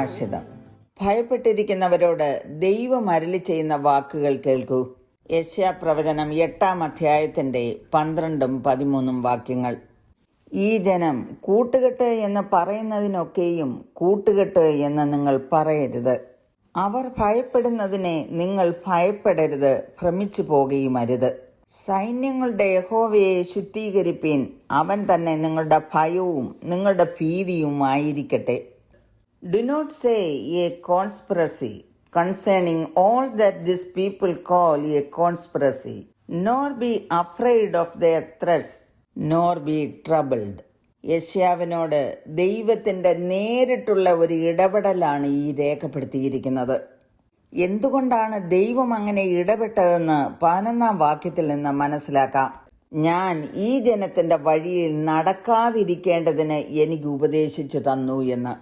സുഭാഷിതം. ഭയപ്പെട്ടിരിക്കുന്നവരോട് ദൈവം അരുളി ചെയ്യുന്ന വാക്കുകൾ കേൾക്കൂ. യെശയ്യാപ്രവചനം 8-ാം അധ്യായത്തിന്റെ 12-13 വാക്യങ്ങൾ. ഈ ജനം കൂട്ടുകെട്ട് എന്ന് പറയുന്നതിനൊക്കെയും കൂട്ടുകെട്ട് എന്ന് നിങ്ങൾ പറയരുത്. അവർ ഭയപ്പെടുന്നതിനെ നിങ്ങൾ ഭയപ്പെടരുത്, ഭ്രമിച്ചു പോകുകയുമരുത്. സൈന്യങ്ങളുടെ യഹോവയെ ശുദ്ധീകരിപ്പീൻ, അവൻ തന്നെ നിങ്ങളുടെ ഭയവും നിങ്ങളുടെ ഭീതിയും ആയിരിക്കട്ടെ. Do not say a conspiracy concerning all that this people call a conspiracy, nor be afraid of their threats, nor be troubled. യെശയ്യാവിനോട് ദൈവത്തിന്റെ നേരിട്ടുള്ള ഒരു ഇടപെടലാണ് ഈ രേഖപ്പെടുത്തിയിരിക്കുന്നത്. എന്തുകൊണ്ടാണ് ദൈവം അങ്ങനെ ഇടപെട്ടതെന്ന് 11-ാം വാക്യത്തിൽ നിന്ന് മനസ്സിലാക്കാം. ഞാൻ ഈ ജനത്തിന്റെ വഴിയിൽ നടക്കാതിരിക്കേണ്ടതിന് എനിക്ക് ഉപദേശിച്ചു തന്നു എന്ന്.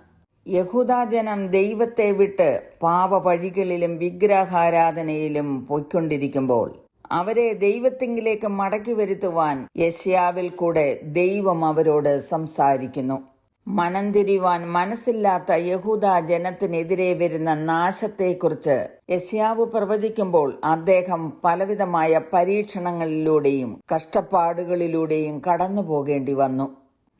യഹൂദാജനം ദൈവത്തെ വിട്ട് പാപവഴികളിലും വിഗ്രഹാരാധനയിലും പൊയ്ക്കൊണ്ടിരിക്കുമ്പോൾ അവരെ ദൈവത്തിങ്കിലേക്ക് മടക്കി വരുത്തുവാൻ യെശയ്യാവിൽ കൂടെ ദൈവം അവരോട് സംസാരിക്കുന്നു. മനംതിരിവാൻ മനസ്സില്ലാത്ത യഹൂദാ ജനത്തിനെതിരെ വരുന്ന നാശത്തെക്കുറിച്ച് യെശയ്യാവ് പ്രവചിക്കുമ്പോൾ അദ്ദേഹം പലവിധമായ പരീക്ഷണങ്ങളിലൂടെയും കഷ്ടപ്പാടുകളിലൂടെയും കടന്നു പോകേണ്ടി വന്നു.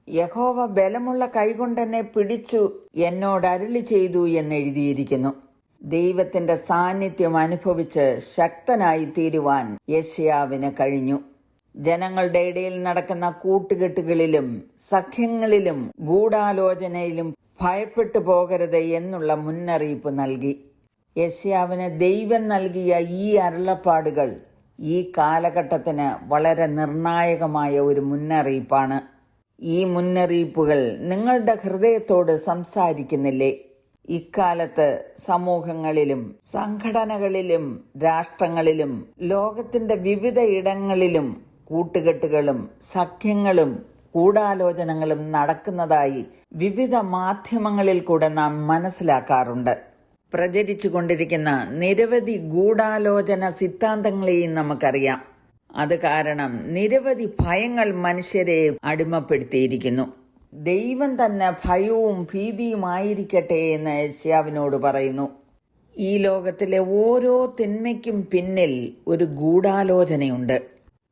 യഹോവ ബലമുള്ള കൈകൊണ്ടെന്നെ പിടിച്ചു എന്നോട് അരുളി ചെയ്തു എന്നെഴുതിയിരിക്കുന്നു. ദൈവത്തിന്റെ സാന്നിധ്യം അനുഭവിച്ച് ശക്തനായി തീരുവാൻ യെശയ്യാവിന് കഴിഞ്ഞു. ജനങ്ങളുടെ ഇടയിൽ നടക്കുന്ന കൂട്ടുകെട്ടുകളിലും സഖ്യങ്ങളിലും ഗൂഢാലോചനയിലും ഭയപ്പെട്ടു പോകരുത് എന്നുള്ള മുന്നറിയിപ്പ് നൽകി. യെശയ്യാവിന് ദൈവം നൽകിയ ഈ അരുളപ്പാടുകൾ ഈ കാലഘട്ടത്തിന് വളരെ നിർണായകമായ ഒരു മുന്നറിയിപ്പാണ്. ഈ മുന്നറിയിപ്പുകൾ നിങ്ങളുടെ ഹൃദയത്തോട് സംസാരിക്കുന്നില്ലേ? ഇക്കാലത്ത് സമൂഹങ്ങളിലും സംഘടനകളിലും രാഷ്ട്രങ്ങളിലും ലോകത്തിന്റെ വിവിധ ഇടങ്ങളിലും കൂട്ടുകെട്ടുകളും സഖ്യങ്ങളും ഗൂഢാലോചനകളും നടക്കുന്നതായി വിവിധ മാധ്യമങ്ങളിൽ കൂടെ നാം മനസ്സിലാക്കാറുണ്ട്. പ്രചരിച്ചു കൊണ്ടിരിക്കുന്ന നിരവധി ഗൂഢാലോചന സിദ്ധാന്തങ്ങളെയും നമുക്കറിയാം. അത് കാരണം നിരവധി ഭയങ്ങൾ മനുഷ്യരെ അടിമപ്പെടുത്തിയിരിക്കുന്നു. ദൈവം തന്നെ ഭയവും ഭീതിയുമായിരിക്കട്ടെ എന്ന് യെശയ്യാവിനോട് പറയുന്നു. ഈ ലോകത്തിലെ ഓരോ തിന്മയ്ക്കും പിന്നിൽ ഒരു ഗൂഢാലോചനയുണ്ട്.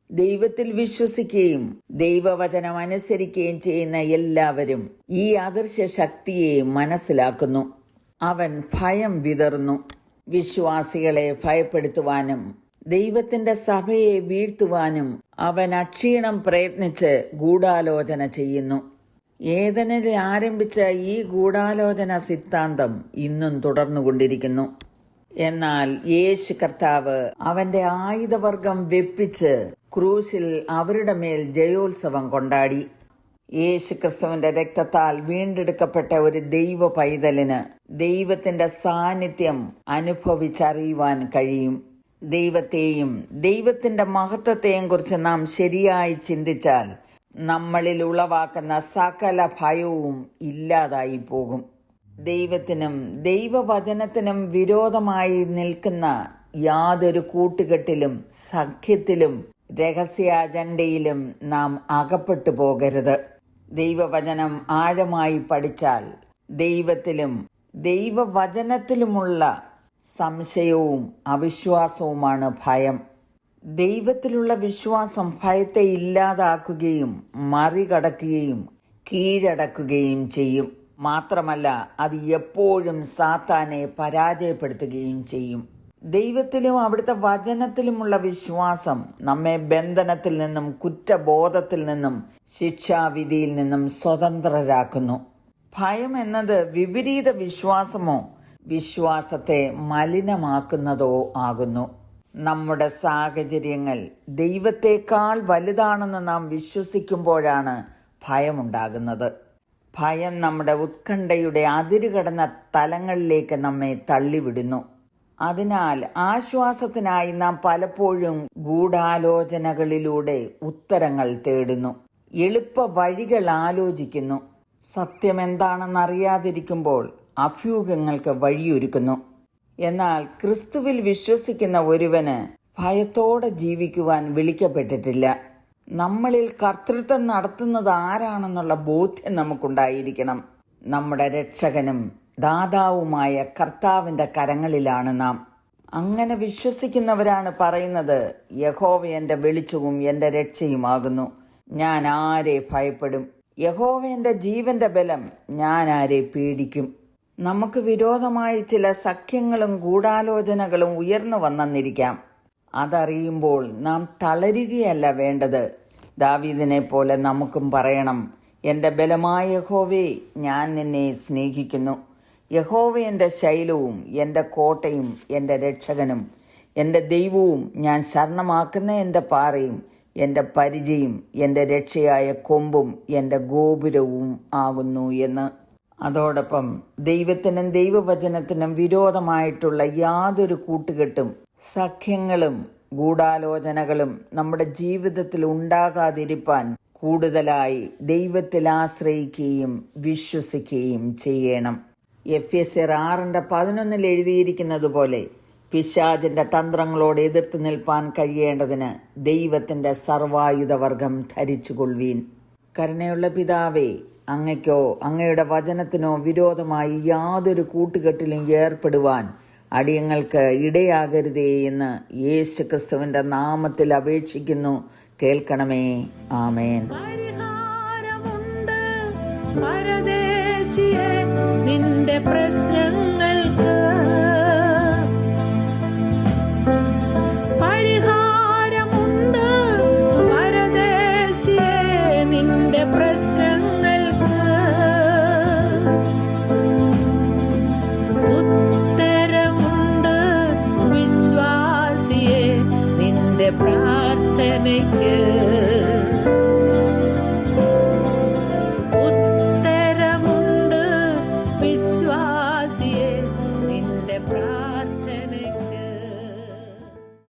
ദൈവത്തിൽ വിശ്വസിക്കുകയും ദൈവവചനം അനുസരിക്കുകയും ചെയ്യുന്ന എല്ലാവരും ഈ അദൃശ്യ ശക്തിയെ മനസ്സിലാക്കുന്നു. അവൻ ഭയം വിതറുന്നു. വിശ്വാസികളെ ഭയപ്പെടുത്തുവാനും ദൈവത്തിന്റെ സഭയെ വീഴ്ത്തുവാനും അവൻ അക്ഷീണം പ്രയത്നിച്ച് ഗൂഢാലോചന ചെയ്യുന്നു. ഏദനിൽ ആരംഭിച്ച ഈ ഗൂഢാലോചന സിദ്ധാന്തം ഇന്നും തുടർന്നുകൊണ്ടിരിക്കുന്നു. എന്നാൽ യേശു കർത്താവ് അവന്റെ ആയുധവർഗം വെപ്പിച്ച് ക്രൂശിൽ അവരുടെ മേൽ ജയോത്സവം കൊണ്ടാടി. യേശു ക്രിസ്തുവിന്റെ രക്തത്താൽ വീണ്ടെടുക്കപ്പെട്ട ഒരു ദൈവ പൈതലിന് ദൈവത്തിന്റെ സാന്നിധ്യം അനുഭവിച്ചറിയുവാൻ കഴിയും. ദൈവത്തെയും ദൈവത്തിന്റെ മഹത്വത്തെയും കുറിച്ച് നാം ശരിയായി ചിന്തിച്ചാൽ നമ്മളിൽ ഉളവാക്കുന്ന സകല ഭയവും ഇല്ലാതായി പോകും. ദൈവത്തിനും ദൈവവചനത്തിനും വിരോധമായി നിൽക്കുന്ന യാതൊരു കൂട്ടുകെട്ടിലും സഖ്യത്തിലും രഹസ്യ അജണ്ടയിലും നാം അകപ്പെട്ടു പോകരുത്. ദൈവവചനം ആഴമായി പഠിച്ചാൽ ദൈവത്തിലും ദൈവവചനത്തിലുമുള്ള സംശയവും അവിശ്വാസവുമാണ് ഭയം. ദൈവത്തിലുള്ള വിശ്വാസം ഭയത്തെ ഇല്ലാതാക്കുകയും മറികടക്കുകയും കീഴടക്കുകയും ചെയ്യും. മാത്രമല്ല, അത് എപ്പോഴും സാത്താനെ പരാജയപ്പെടുത്തുകയും ചെയ്യും. ദൈവത്തിലും അവിടുത്തെ വചനത്തിലുമുള്ള വിശ്വാസം നമ്മെ ബന്ധനത്തിൽ നിന്നും കുറ്റബോധത്തിൽ നിന്നും ശിക്ഷാവിധിയിൽ നിന്നും സ്വതന്ത്രരാക്കുന്നു. ഭയം എന്നത് വിപരീത വിശ്വാസമോ വിശ്വാസത്തെ മലിനമാക്കുന്നതോ ആകുന്നു. നമ്മുടെ സാഹചര്യങ്ങൾ ദൈവത്തെക്കാൾ വലുതാണെന്ന് നാം വിശ്വസിക്കുമ്പോഴാണ് ഭയമുണ്ടാകുന്നത്. ഭയം നമ്മുടെ ഉത്കണ്ഠയുടെ അതിരുകടന്ന തലങ്ങളിലേക്ക് നമ്മെ തള്ളിവിടുന്നു. അതിനാൽ ആശ്വാസത്തിനായി നാം പലപ്പോഴും ഗൂഢാലോചനകളിലൂടെ ഉത്തരങ്ങൾ തേടുന്നു. എളുപ്പ വഴികൾ ആലോചിക്കുന്നു. സത്യമെന്താണെന്നറിയാതിരിക്കുമ്പോൾ അഭ്യൂഹങ്ങൾക്ക് വഴിയൊരുക്കുന്നു. എന്നാൽ ക്രിസ്തുവിൽ വിശ്വസിക്കുന്ന ഒരുവന് ഭയത്തോടെ ജീവിക്കുവാൻ വിളിക്കപ്പെട്ടിട്ടില്ല. നമ്മളിൽ കർത്തൃത്വം നടത്തുന്നത് ആരാണെന്നുള്ള ബോധ്യം നമുക്കുണ്ടായിരിക്കണം. നമ്മുടെ രക്ഷകനും ദാതാവുമായ കർത്താവിൻ്റെ കരങ്ങളിലാണ് നാം. അങ്ങനെ വിശ്വസിക്കുന്നവരാണ് പറയുന്നത്, യഹോവ എൻ്റെ വെളിച്ചവും എൻ്റെ രക്ഷയുമാകുന്നു, ഞാൻ ആരെ ഭയപ്പെടും? യഹോവ എൻ്റെ ജീവന്റെ ബലം, ഞാൻ ആരെ പേടിക്കും? നമുക്ക് വിരോധമായി ചില സഖ്യങ്ങളും ഗൂഢാലോചനകളും ഉയർന്നു വന്നെന്നിരിക്കാം. അതറിയുമ്പോൾ നാം തളരുകയല്ല വേണ്ടത്. ദാവീദിനെ പോലെ നമുക്കും പറയണം, എൻ്റെ ബലമായ യഹോവേ, ഞാൻ നിന്നെ സ്നേഹിക്കുന്നു. യഹോവ എൻ്റെ ശൈലവും എൻ്റെ കോട്ടയും എൻ്റെ രക്ഷകനും എൻ്റെ ദൈവവും, ഞാൻ ശരണമാക്കുന്ന എൻ്റെ പാറയും എൻ്റെ പരിചയും എൻ്റെ രക്ഷയായ കൊമ്പും എൻ്റെ ഗോപുരവും ആകുന്നു എന്ന്. അതോടൊപ്പം ദൈവത്തിനും ദൈവവചനത്തിനും വിരോധമായിട്ടുള്ള യാതൊരു കൂട്ടുകെട്ടും സഖ്യങ്ങളും ഗൂഢാലോചനകളും നമ്മുടെ ജീവിതത്തിൽ ഉണ്ടാകാതിരിപ്പാൻ കൂടുതലായി ദൈവത്തിൽ ആശ്രയിക്കുകയും വിശ്വസിക്കുകയും ചെയ്യണം. എഫെസ്യർ 6:11 എഴുതിയിരിക്കുന്നത് പോലെ പിശാചിന്റെ തന്ത്രങ്ങളോട് എതിർത്ത് നിൽപ്പാൻ കഴിയേണ്ടതിന് ദൈവത്തിന്റെ സർവായുധവർഗം ധരിച്ചുകൊള്ളുവീൻ. കരുണയുള്ള പിതാവേ, അങ്ങയ്ക്കോ അങ്ങയുടെ വചനത്തിനോ വിരോധമായി യാതൊരു കൂട്ടുകെട്ടിലും ഏർപ്പെടുവാൻ അടിയങ്ങൾക്ക് ഇടയാകരുതേ എന്ന് യേശുക്രിസ്തുവിന്റെ നാമത്തിൽ അപേക്ഷിക്കുന്നു. കേൾക്കണമേ. ആമേൻ. നിന്റെ പ്രശ്നങ്ങൾക്ക് പരിഹാരമുണ്ട്. പരദേശിയെ, നിന്റെ പ്രശ്നങ്ങൾക്ക് ഉത്തരമുണ്ട്. വിശ്വാസിയെ, നിന്റെ പ്രാർത്ഥനയ്ക്ക്